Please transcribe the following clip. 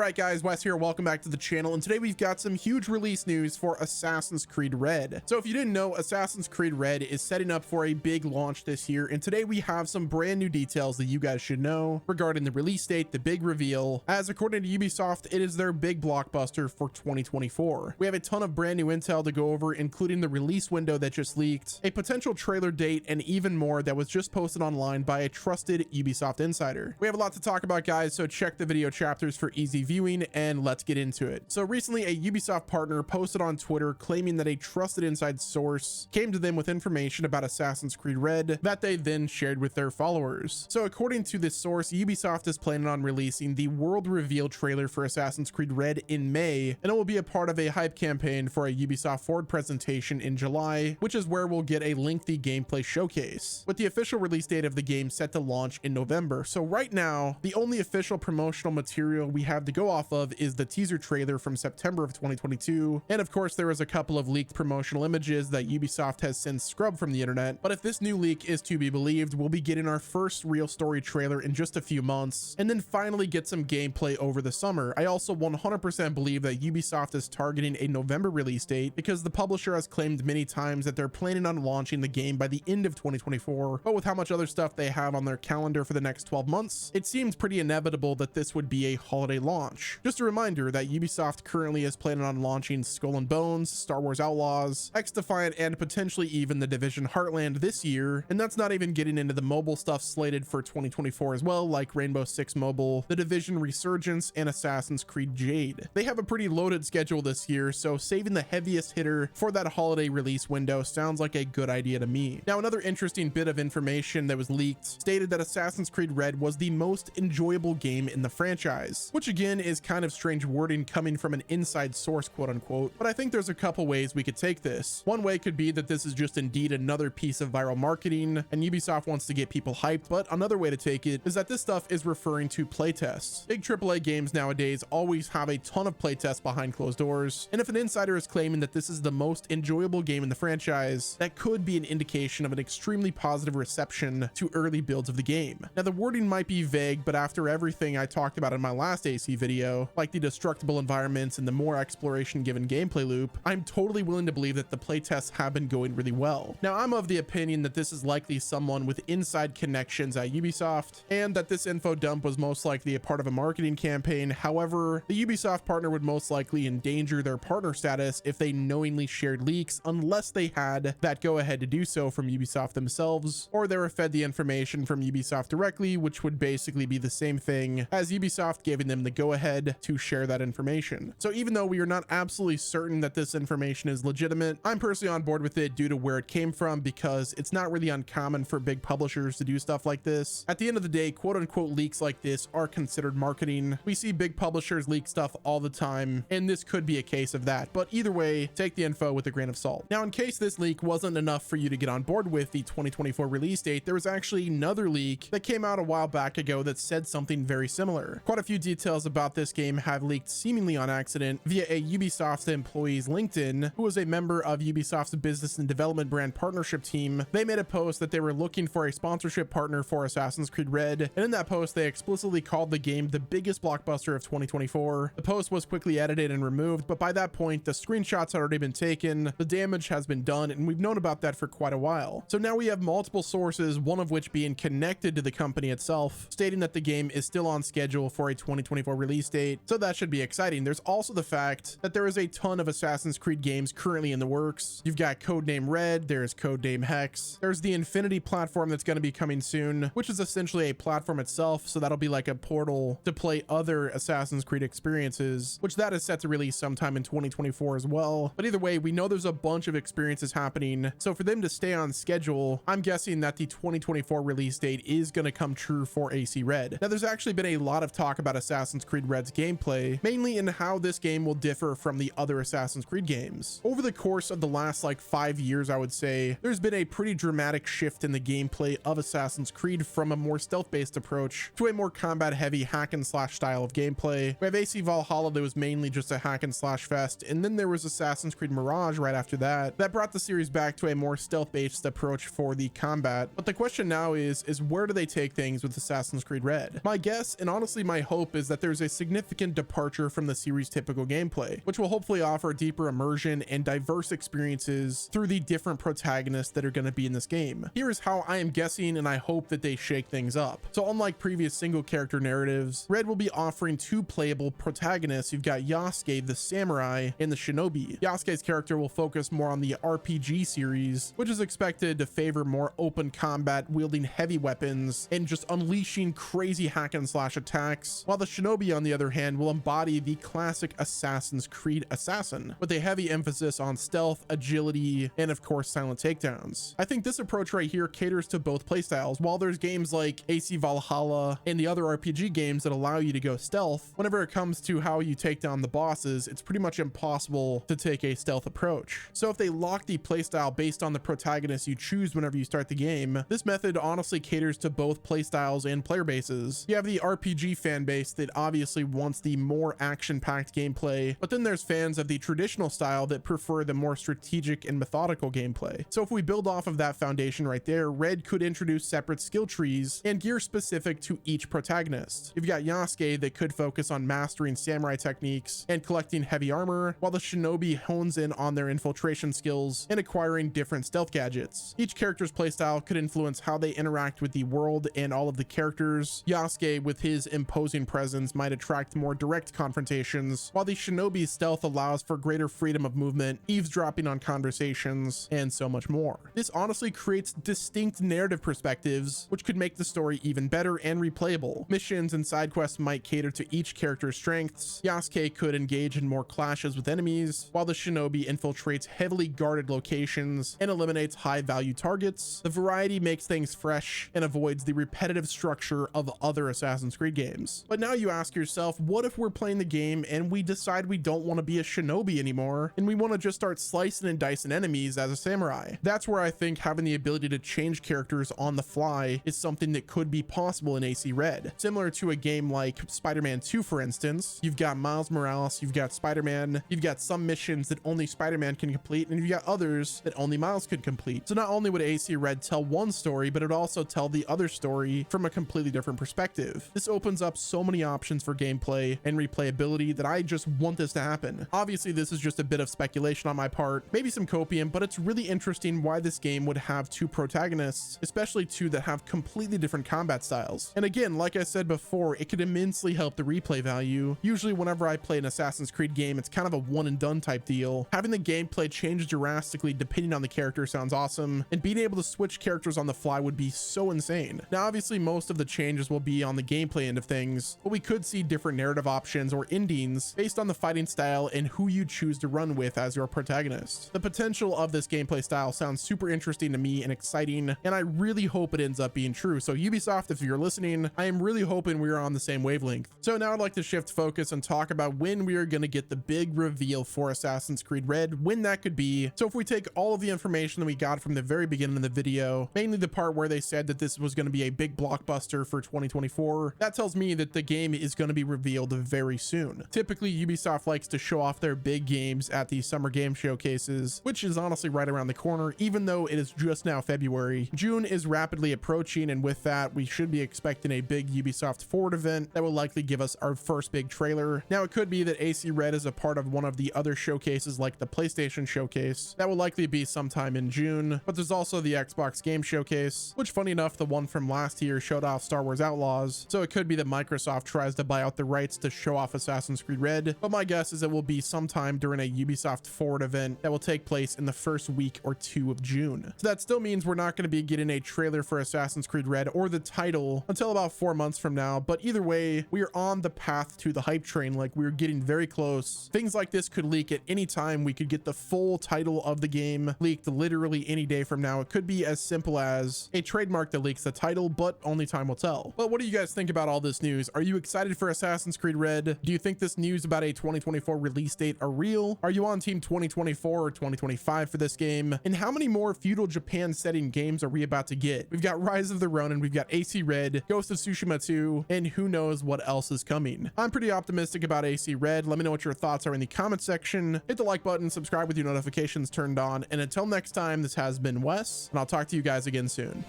Alright guys, Wes here, welcome back to the channel, and today we've got some huge release news for Assassin's Creed Red. So if you didn't know, Assassin's Creed Red is setting up for a big launch this year, and today we have some brand new details that you guys should know regarding the release date, the big reveal, as according to Ubisoft, it is their big blockbuster for 2024. We have a ton of brand new intel to go over, including the release window that just leaked, a potential trailer date, and even more that was just posted online by a trusted Ubisoft insider. We have a lot to talk about, guys, so check the video chapters for easy viewing, and let's get into it. So recently, a Ubisoft partner posted on Twitter claiming that a trusted inside source came to them with information about Assassin's Creed Red that they then shared with their followers. So according to this source, Ubisoft is planning on releasing the world reveal trailer for Assassin's Creed Red in May, and it will be a part of a hype campaign for a Ubisoft Forward presentation in July, which is where we'll get a lengthy gameplay showcase, with the official release date of the game set to launch in November. So right now, the only official promotional material we have to go off of is the teaser trailer from September of 2022, and of course there was a couple of leaked promotional images that Ubisoft has since scrubbed from the internet. But if this new leak is to be believed, we'll be getting our first real story trailer in just a few months, and then finally get some gameplay over the summer. I also 100% believe that Ubisoft is targeting a November release date because the publisher has claimed many times that they're planning on launching the game by the end of 2024, but with how much other stuff they have on their calendar for the next 12 months, it seems pretty inevitable that this would be a holiday launch. Just a reminder that Ubisoft currently is planning on launching Skull and Bones, Star Wars Outlaws, X-Defiant, and potentially even The Division Heartland this year, and that's not even getting into the mobile stuff slated for 2024 as well, like Rainbow Six Mobile, The Division Resurgence, and Assassin's Creed Jade. They have a pretty loaded schedule this year, so saving the heaviest hitter for that holiday release window sounds like a good idea to me. Now, another interesting bit of information that was leaked stated that Assassin's Creed Red was the most enjoyable game in the franchise, which again is kind of strange wording coming from an inside source, quote unquote, but I think there's a couple ways we could take this. One way could be that this is just indeed another piece of viral marketing and Ubisoft wants to get people hyped, but another way to take it is that this stuff is referring to playtests. Big AAA games nowadays always have a ton of playtests behind closed doors, and if an insider is claiming that this is the most enjoyable game in the franchise, that could be an indication of an extremely positive reception to early builds of the game. Now, the wording might be vague, but after everything I talked about in my last AC video, like the destructible environments and the more exploration given gameplay loop, I'm totally willing to believe that the playtests have been going really well. Now, I'm of the opinion that this is likely someone with inside connections at Ubisoft, and that this info dump was most likely a part of a marketing campaign. However, the Ubisoft partner would most likely endanger their partner status if they knowingly shared leaks, unless they had that go ahead to do so from Ubisoft themselves, or they were fed the information from Ubisoft directly, which would basically be the same thing as Ubisoft giving them the go ahead to share that information. So even though we are not absolutely certain that this information is legitimate, I'm personally on board with it due to where it came from, because it's not really uncommon for big publishers to do stuff like this. At the end of the day, quote unquote leaks like this are considered marketing. We see big publishers leak stuff all the time, and this could be a case of that, but either way, take the info with a grain of salt. Now, in case this leak wasn't enough for you to get on board with the 2024 release date, there was actually another leak that came out a while back ago that said something very similar. Quite a few details about this game have leaked seemingly on accident via a Ubisoft employee's LinkedIn, who was a member of Ubisoft's business and development brand partnership team. They made a post that they were looking for a sponsorship partner for Assassin's Creed Red, and in that post they explicitly called the game the biggest blockbuster of 2024. The post was quickly edited and removed, but by that point the screenshots had already been taken, the damage has been done, and we've known about that for quite a while. So now we have multiple sources, one of which being connected to the company itself, stating that the game is still on schedule for a 2024 release date, so that should be exciting. There's also the fact that there is a ton of Assassin's Creed games currently in the works. You've got Codename Red, there's Codename Hex, there's the Infinity platform that's going to be coming soon, which is essentially a platform itself, so that'll be like a portal to play other Assassin's Creed experiences, which that is set to release sometime in 2024 as well. But either way, we know there's a bunch of experiences happening, so for them to stay on schedule, I'm guessing that the 2024 release date is going to come true for AC Red. Now, there's actually been a lot of talk about Assassin's Creed Red's gameplay, mainly in how this game will differ from the other Assassin's Creed games. Over the course of the last like 5 years, I would say, there's been a pretty dramatic shift in the gameplay of Assassin's Creed from a more stealth-based approach to a more combat-heavy hack-and-slash style of gameplay. We have AC Valhalla that was mainly just a hack-and-slash fest, and then there was Assassin's Creed Mirage right after that brought the series back to a more stealth-based approach for the combat. But the question now is where do they take things with Assassin's Creed Red? My guess, and honestly my hope, is that there's a significant departure from the series' typical gameplay, which will hopefully offer deeper immersion and diverse experiences through the different protagonists that are going to be in this game. Here is how I am guessing, and I hope that they shake things up. So unlike previous single character narratives, Red will be offering two playable protagonists. You've got Yasuke the samurai and the shinobi. Yasuke's character will focus more on the RPG series, which is expected to favor more open combat, wielding heavy weapons and just unleashing crazy hack and slash attacks, while the shinobi on the other hand will embody the classic Assassin's Creed assassin with a heavy emphasis on stealth, agility, and of course silent takedowns. I think this approach right here caters to both playstyles. While there's games like AC Valhalla and the other RPG games that allow you to go stealth, whenever it comes to how you take down the bosses, it's pretty much impossible to take a stealth approach. So if they lock the playstyle based on the protagonist you choose whenever you start the game, this method honestly caters to both playstyles and player bases. You have the RPG fan base that obviously wants the more action-packed gameplay, but then there's fans of the traditional style that prefer the more strategic and methodical gameplay. So if we build off of that foundation right there, Red could introduce separate skill trees and gear specific to each protagonist. You've got Yasuke that could focus on mastering samurai techniques and collecting heavy armor, while the shinobi hones in on their infiltration skills and acquiring different stealth gadgets. Each character's playstyle could influence how they interact with the world and all of the characters. Yasuke, with his imposing presence, might attract more direct confrontations, while the shinobi's stealth allows for greater freedom of movement, eavesdropping on conversations, and so much more. This honestly creates distinct narrative perspectives, which could make the story even better and replayable. Missions and side quests might cater to each character's strengths. Yasuke could engage in more clashes with enemies, while the shinobi infiltrates heavily guarded locations and eliminates high-value targets. The variety makes things fresh and avoids the repetitive structure of other Assassin's Creed games. But now you ask yourself, what if we're playing the game and we decide we don't want to be a shinobi anymore and we want to just start slicing and dicing enemies as a samurai? That's where I think having the ability to change characters on the fly is something that could be possible in AC Red. Similar to a game like Spider-Man 2, for instance, you've got Miles Morales, you've got Spider-Man, you've got some missions that only Spider-Man can complete, and you've got others that only Miles could complete. So not only would AC Red tell one story, but it would also tell the other story from a completely different perspective. This opens up so many options for gameplay and replayability that I just want this to happen. Obviously, this is just a bit of speculation on my part, maybe some copium, but it's really interesting why this game would have two protagonists, especially two that have completely different combat styles. And again, like I said before, it could immensely help the replay value. Usually whenever I play an Assassin's Creed game, it's kind of a one and done type deal. Having the gameplay change drastically depending on the character sounds awesome, and being able to switch characters on the fly would be so insane. Now obviously most of the changes will be on the gameplay end of things, but we could see different narrative options or endings based on the fighting style and who you choose to run with as your protagonist. The potential of this gameplay style sounds super interesting to me and exciting, and I really hope it ends up being true. So Ubisoft, if you're listening, I am really hoping we're on the same wavelength. So now I'd like to shift focus and talk about when we are going to get the big reveal for Assassin's Creed Red, when that could be. So if we take all of the information that we got from the very beginning of the video, mainly the part where they said that this was going to be a big blockbuster for 2024, that tells me that the game is going to be revealed very soon. Typically, Ubisoft likes to show off their big games at the summer game showcases, which is honestly right around the corner, even though it is just now February. June is rapidly approaching, and with that, we should be expecting a big Ubisoft Forward event that will likely give us our first big trailer. Now, it could be that AC Red is a part of one of the other showcases like the PlayStation Showcase. That will likely be sometime in June, but there's also the Xbox Game Showcase, which funny enough, the one from last year showed off Star Wars Outlaws, so it could be that Microsoft tries to buy out the rights to show off Assassin's Creed Red, but my guess is it will be sometime during a Ubisoft Forward event that will take place in the first week or two of June. So that still means we're not going to be getting a trailer for Assassin's Creed Red or the title until about 4 months from now, but either way, we are on the path to the hype train. Like, we're getting very close. Things like this could leak at any time. We could get the full title of the game leaked literally any day from now. It could be as simple as a trademark that leaks the title, but only time will tell. But what do you guys think about all this news? Are you excited for Assassin's Creed Red? Do you think this news about a 2024 release date are real? Are you on team 2024 or 2025 for this game? And how many more feudal Japan setting games are we about to get? We've got Rise of the Ronin, we've got AC Red, Ghost of Tsushima 2, and who knows what else is coming. I'm pretty optimistic about AC Red. Let me know what your thoughts are in the comment section. Hit the like button, subscribe with your notifications turned on, and until next time, this has been Wes, and I'll talk to you guys again soon.